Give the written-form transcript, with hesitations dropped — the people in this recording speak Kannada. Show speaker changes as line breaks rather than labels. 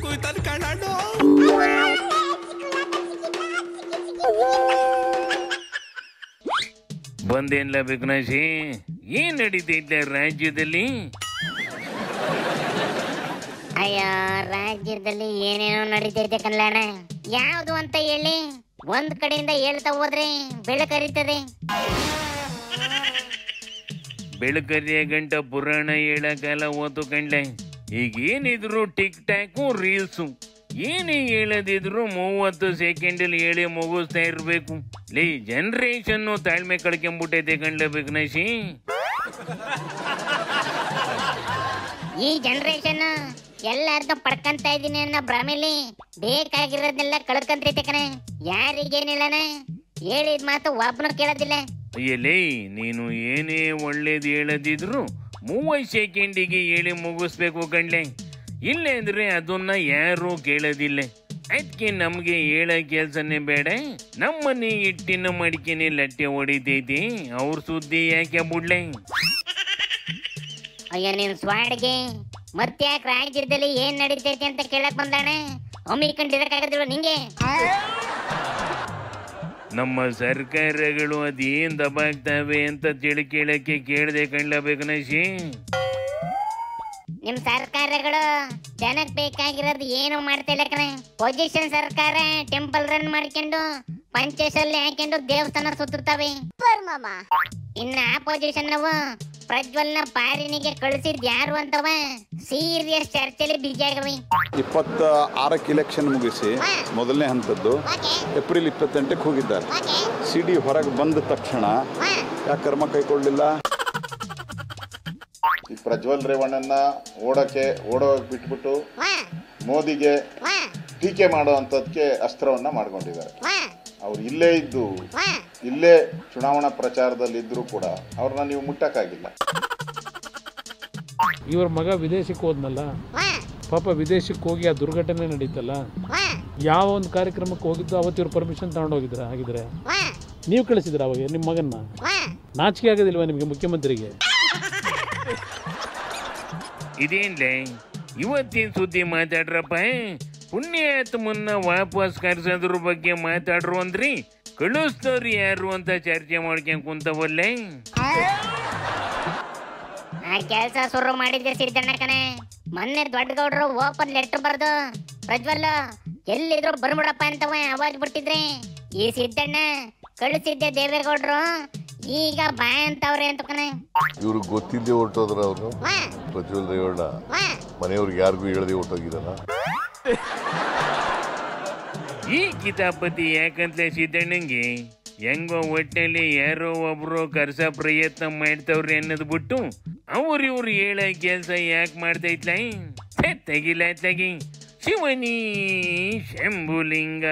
ಹೋಯ್ತಾನೆ ಕಣಣ್ಣ.
ಬಂದೇನ್ಲ ಬಿಗ್ನಾಶಿ, ಏನ್ ನಡೀತೈತೆ ರಾಜ್ಯದಲ್ಲಿ?
ಅಯ್ಯ, ರಾಜ್ಯದಲ್ಲಿ ಏನೇನೋ ನಡೀತೈತೆ ಕಲ್ಯಾಣ. ಯಾವ್ದು ಅಂತ ಹೇಳಿ, ಒಂದ್ ಕಡೆಯಿಂದ ಹೇಳ್ತಾ ಹೋದ್ರೆ ಬೆಳಕರಿತದೆ.
ಬೆಳಕರಿಯ ಗಂಟ ಪುರಾಣ ಹೇಳ ಕಾಲ ಓತು ಕಂಡ್ಲೆ. ಈಗ ಏನಿದ್ರು ಟಿಕ್ ಟಾಕು ರೀಲ್ಸು, ಏನೇ ಹೇಳದಿದ್ರು 30 ಸೆಕೆಂಡಲ್ಲಿ ಹೇಳಿ ಮುಗಿಸ್ತಾ ಇರ್ಬೇಕು. ಲೇ ಜನರೇಷನ್ ತಾಳ್ಮೆ ಕಳ್ಕೊಂಡ್ಬಿಟ್ಟೈತೆ ಕಂಡ್ಲೆ ಬಿಗ್ನಾಶಿ.
ಈ ಜನರೇಷನ್ ಎಲ್ಲಾರ್ದು ಪಡ್ಕಂತ ಇದೀನಿ ಅನ್ನೋ ಭ್ರಮೆಲಿ ಬೇಕಾಗಿರೋದನ್ನೆಲ್ಲ ಕಳ್ಕೊಂತೈತೆ ಕಣೆ. ಯಾರಿಗೇನಿಲ್ಲನ ಹೇಳಿದ ಮಾತು ಒಬ್ಬನು ಕೇಳೋದಿಲ್ಲ.
ಅಯ್ಯಲೇ, ನೀನು ಏನೇ ಒಳ್ಳೇದು ಹೇಳದಿದ್ರು 30 ಸೆಕೆಂಡಿಗೆ ಹೇಳಿ ಮುಗಿಸ್ಬೇಕು ಕಂಡ್ಲೆ. ಇಲ್ಲೇ ಅಂದ್ರೆ ಅದನ್ನ ಯಾರು ಕೇಳೋದಿಲ್ಲ. ಅದಕ್ಕೆ ನಮ್ಗೆ ಹೇಳೋ ಕೆಲ್ಸನೇ ಬೇಡ. ನಮ್ಮನೆ ಇಟ್ಟಿನ ಮಡಿಕೆನೆ ಲಟ್ಟೆ ಹೊಡಿತೈತಿ, ಅವ್ರ ಸುದ್ದಿ ಯಾಕೆ ಬಿಡ್ಲೆ?
ಅಯ್ಯೋ ನಿನ್ ಸ್ವಾಡ್ಗೆ ಮತ್ತ್ಯಾಕ್ ರಾಜ್ಯದಲ್ಲಿ ಏನ್ ನಡೀತೈತಿ ಅಂತ ಕೇಳಕ್ ಬಂದಾನೆ. ಒಮ್ಮಿಕೊಂಡಿರಕ್ಕಾಗದಿಲ್ವ ನಿಂಗೆ?
ನಮ್ಮ ಸರ್ಕಾರಗಳು ಅದೇನ್ ದಬಾಗ್ತಾವೆ ಅಂತ ತಿಳಿ ಕೇಳಕ್ಕೆ ಕೇಳದೆ ಕಂಡ್ಲ ಬಿಗ್ನಾಶಿ.
ನಿಮ್ ಸರ್ಕಾರಗಳು ಜನಕ್ ಬೇಕಾಗಿರೋದು ಏನು ಮಾಡ್ತಾ ಇಲ್ಲ ಕಣೆ. ಪೊಸಿಷನ್ ಸರ್ಕಾರ ಟೆಂಪಲ್ ರನ್ ಮಾಡ್ಕೊಂಡು ಪಂಚೇಶಲ್ಲಿ ಹಾಕೊಂಡು ದೇವಸ್ಥಾನ ಸುತ್ತುತ್ತವೆ. ಇನ್ನ ಆಪೋಸಿಷನ್ ನಾವು ಪ್ರಜ್ವಲ್ನ ಪಾರಿನಿಗೆ ಕಳಿಸಿದ್ ಯಾರು ಅಂತವ ಸೀರಿಯಸ್ ಚರ್ಚೆಲಿ ಬಿಜಿ ಆಗವೆ.
26ಕ್ಕೆ ಇಲೆಕ್ಷನ್ ಮುಗಿಸಿ ಮೊದಲನೇ ಹಂತದ್ದು ಏಪ್ರಿಲ್ 28ಕ್ಕೆ ಹೋಗಿದ್ದಾರೆ. ಸಿಡಿ ಹೊರಗೆ ಬಂದ ತಕ್ಷಣ ಯಾಕೆ ಕ್ರಮ ಕೈಗೊಳ್ಳಿಲ್ಲ?
ಈ ಪ್ರಜ್ವಲ್ ರೇವಣ್ಣನ ಓಡೋ ಬಿಟ್ಬಿಟ್ಟು ಮೋದಿಗೆ ಟೀಕೆ ಮಾಡುವಂತದಕ್ಕೆ ಅಸ್ತ್ರವನ್ನ ಮಾಡ್ಕೊಂಡಿದ್ದಾರೆ. ಅವ್ರು ಇಲ್ಲೇ ಇದ್ದು ಇಲ್ಲೇ ಚುನಾವಣಾ ಪ್ರಚಾರದಲ್ಲಿ ಇದ್ರು ಕೂಡ ಅವ್ರನ್ನ ನೀವು ಮುಟ್ಟಕ್ಕಾಗಿಲ್ಲ.
ಇವ್ರ ಮಗ ವಿದೇಶಕ್ಕೆ ಹೋದ್ನಲ್ಲ ಪಾಪ, ವಿದೇಶಕ್ಕೆ ಹೋಗಿ ಆ ದುರ್ಘಟನೆ ನಡೀತಲ್ಲ, ಯಾವ ಒಂದು ಕಾರ್ಯಕ್ರಮಕ್ಕೆ ಹೋಗಿದ್ದು ಅವತ್ತು ಇವ್ರು ಪರ್ಮಿಷನ್ ತಗೊಂಡು ಹೋಗಿದ್ರ? ಹಾಗಿದ್ರೆ ನೀವು ಕಳಿಸಿದ್ರ ಅವಾಗ ನಿಮ್ಮ ಮಗನ್ನ? ನಾಚಿಕೆ ಆಗೋದಿಲ್ವಾ ನಿಮಗೆ ಮುಖ್ಯಮಂತ್ರಿಗೆ?
ಇದೇನ್ಲೇ ಇವತ್ತಿನ ಸುದ್ದಿ ಮಾತಾಡ್ರಪ್ಪ. ಪುಣ್ಯಾತ್ಮನ್ನ ವಾಪಸ್ ಕರ್ಸೋದ್ರ ಬಗ್ಗೆ ಮಾತಾಡ್ರು ಅಂದ್ರಿ, ಕಳಿಸ್ತವ್ರು ಯಾರು ಅಂತ ಚರ್ಚೆ ಮಾಡ್ಕೊಂಡ್ ಕುಂತವಲ್ಲೇ.
ಆ ಕೆಲ್ಸ ಶುರು ಮಾಡಿದ್ದೆ ಸಿದ್ದಣ್ಣ ಕಣೆ. ಮೊನ್ನೆ ದೊಡ್ಡ ಗೌಡ್ರು ಓಪನ್ ಲೆಟರ್ ಬರ್ದು ಪ್ರಜ್ವಲ್ ಎಲ್ಲಿದ್ರು ಬರ್ಬಿಡಪ್ಪ ಅಂತವ ಅವಾಜ್ ಬಿಟ್ಟಿದ್ರೆ, ಈ ಸಿದ್ದಣ್ಣ ಕಳಿಸಿದ್ದೆ ದೇವೇಗೌಡ್ರು ಈಗ ಬಾ ಅಂತವ್ರೆ ಅಂತ ಕಣೆ.
ಇವ್ರಿಗೆ ಗೊತ್ತಿದ್ದೆ ಹೊರಟೋದ್ರ ಅವರು. ಪ್ರಜ್ವಲ್ ರೇವಣ್ಣ ಮನೆಯವ್ರಿಗೆ ಯಾರಿಗೂ ಹೇಳದೆ ಹೊರಟೋಗಿದಾರ.
ಈ ಕಿತಾಪತಿ ಯಾಕಂತಲೇ ಸಿದ್ದಣ್ಣಂಗೆ ಹೆಂಗೋ ಒಟ್ಟಲ್ಲಿ ಯಾರೋ ಒಬ್ರು ಕರ್ಸ ಪ್ರಯತ್ನ ಮಾಡ್ತವ್ರಿ ಅನ್ನೋದು ಬಿಟ್ಟು ಇವ್ರು ಹೇಳ ಕೆಲ್ಸ ಯಾಕೆ ಮಾಡ್ತೈತ್ಲ? ತೆಗಿಲ ತೆಗಿ ಶಿವನಿ ಶಂಭುಲಿಂಗ.